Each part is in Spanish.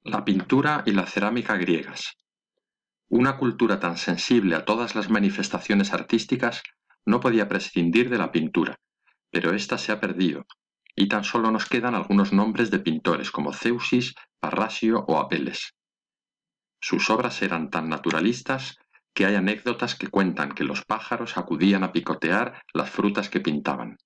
La pintura y la cerámica griegas. Una cultura tan sensible a todas las manifestaciones artísticas no podía prescindir de la pintura, pero ésta se ha perdido, y tan solo nos quedan algunos nombres de pintores como Zeuxis, Parrasio o Apeles. Sus obras eran tan naturalistas que hay anécdotas que cuentan que los pájaros acudían a picotear las frutas que pintaban.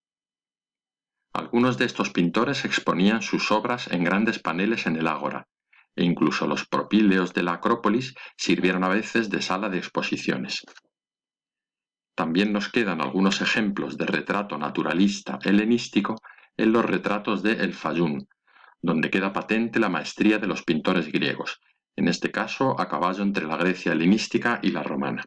Algunos de estos pintores exponían sus obras en grandes paneles en el ágora, e incluso los propíleos de la Acrópolis sirvieron a veces de sala de exposiciones. También nos quedan algunos ejemplos de retrato naturalista helenístico en los retratos de El Fayún, donde queda patente la maestría de los pintores griegos, en este caso a caballo entre la Grecia helenística y la romana.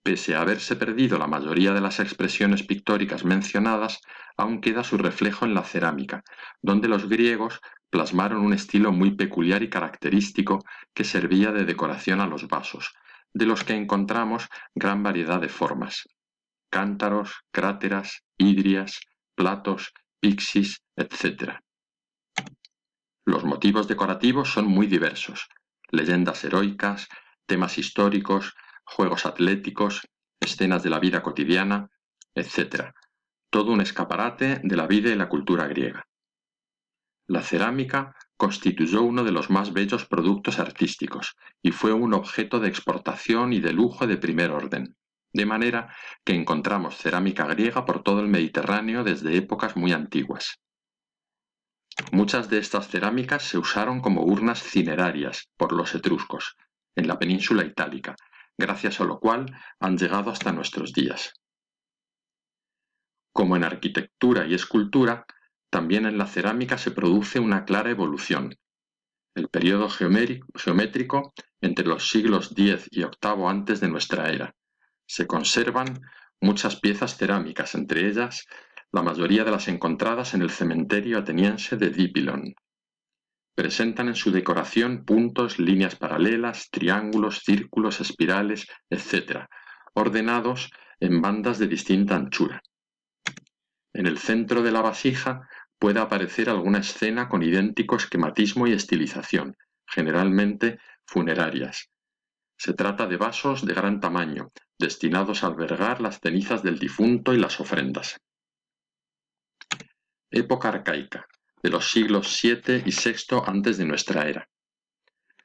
Pese a haberse perdido la mayoría de las expresiones pictóricas mencionadas, aún queda su reflejo en la cerámica, donde los griegos plasmaron un estilo muy peculiar y característico que servía de decoración a los vasos, de los que encontramos gran variedad de formas: cántaros, cráteras, hidrias, platos, pixis, etc. Los motivos decorativos son muy diversos: leyendas heroicas, temas históricos, juegos atléticos, escenas de la vida cotidiana, etc. Todo un escaparate de la vida y la cultura griega. La cerámica constituyó uno de los más bellos productos artísticos y fue un objeto de exportación y de lujo de primer orden, de manera que encontramos cerámica griega por todo el Mediterráneo desde épocas muy antiguas. Muchas de estas cerámicas se usaron como urnas cinerarias por los etruscos, en la península itálica, gracias a lo cual han llegado hasta nuestros días. Como en arquitectura y escultura, también en la cerámica se produce una clara evolución. El periodo geométrico entre los siglos X y VIII antes de nuestra era. Se conservan muchas piezas cerámicas, entre ellas la mayoría de las encontradas en el cementerio ateniense de Dipylon. Presentan en su decoración puntos, líneas paralelas, triángulos, círculos, espirales, etc., ordenados en bandas de distinta anchura. En el centro de la vasija puede aparecer alguna escena con idéntico esquematismo y estilización, generalmente funerarias. Se trata de vasos de gran tamaño, destinados a albergar las cenizas del difunto y las ofrendas. Época arcaica, de los siglos VII y VI antes de nuestra era.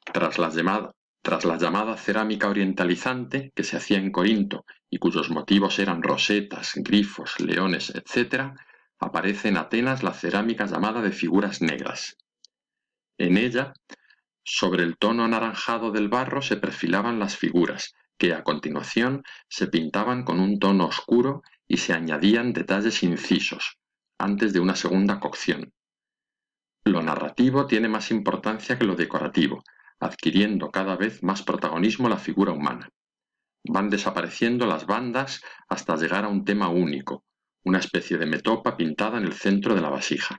Tras la llamada cerámica orientalizante, que se hacía en Corinto y cuyos motivos eran rosetas, grifos, leones, etc., aparece en Atenas la cerámica llamada de figuras negras. En ella, sobre el tono anaranjado del barro se perfilaban las figuras, que a continuación se pintaban con un tono oscuro y se añadían detalles incisos, antes de una segunda cocción. Lo narrativo tiene más importancia que lo decorativo, adquiriendo cada vez más protagonismo la figura humana. Van desapareciendo las bandas hasta llegar a un tema único, una especie de metopa pintada en el centro de la vasija.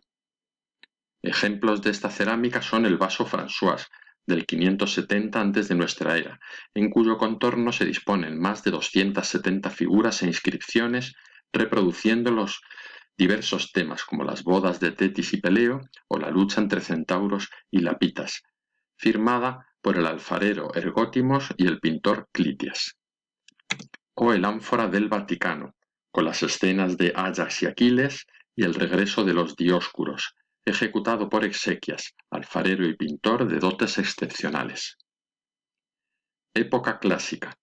Ejemplos de esta cerámica son el vaso François, del 570 antes de nuestra era, en cuyo contorno se disponen más de 270 figuras e inscripciones reproduciendo los diversos temas como las bodas de Tetis y Peleo o la lucha entre centauros y lapitas, firmada por el alfarero Ergótimos y el pintor Clitias. O el ánfora del Vaticano, con las escenas de Áyax y Aquiles y el regreso de los Dioscuros, ejecutado por Exequias, alfarero y pintor de dotes excepcionales. Época clásica,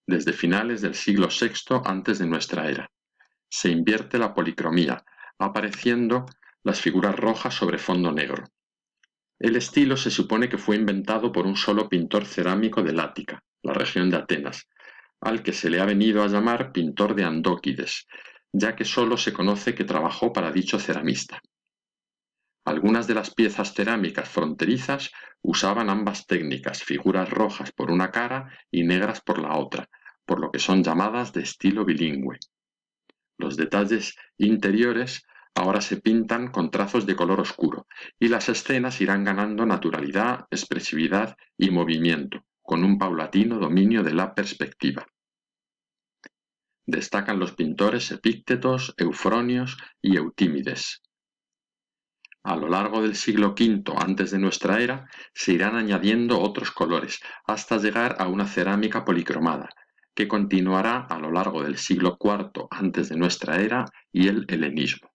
desde finales del siglo VI antes de nuestra era. Se invierte la policromía, apareciendo las figuras rojas sobre fondo negro. El estilo se supone que fue inventado por un solo pintor cerámico del Ática, la región de Atenas, al que se le ha venido a llamar pintor de Andóquides, ya que solo se conoce que trabajó para dicho ceramista. Algunas de las piezas cerámicas fronterizas usaban ambas técnicas, figuras rojas por una cara y negras por la otra, por lo que son llamadas de estilo bilingüe. Los detalles interiores ahora se pintan con trazos de color oscuro, y las escenas irán ganando naturalidad, expresividad y movimiento, con un paulatino dominio de la perspectiva. Destacan los pintores Epíctetos, Eufronios y Eutímides. A lo largo del siglo V antes de nuestra era se irán añadiendo otros colores hasta llegar a una cerámica policromada, que continuará a lo largo del siglo IV antes de nuestra era y el helenismo.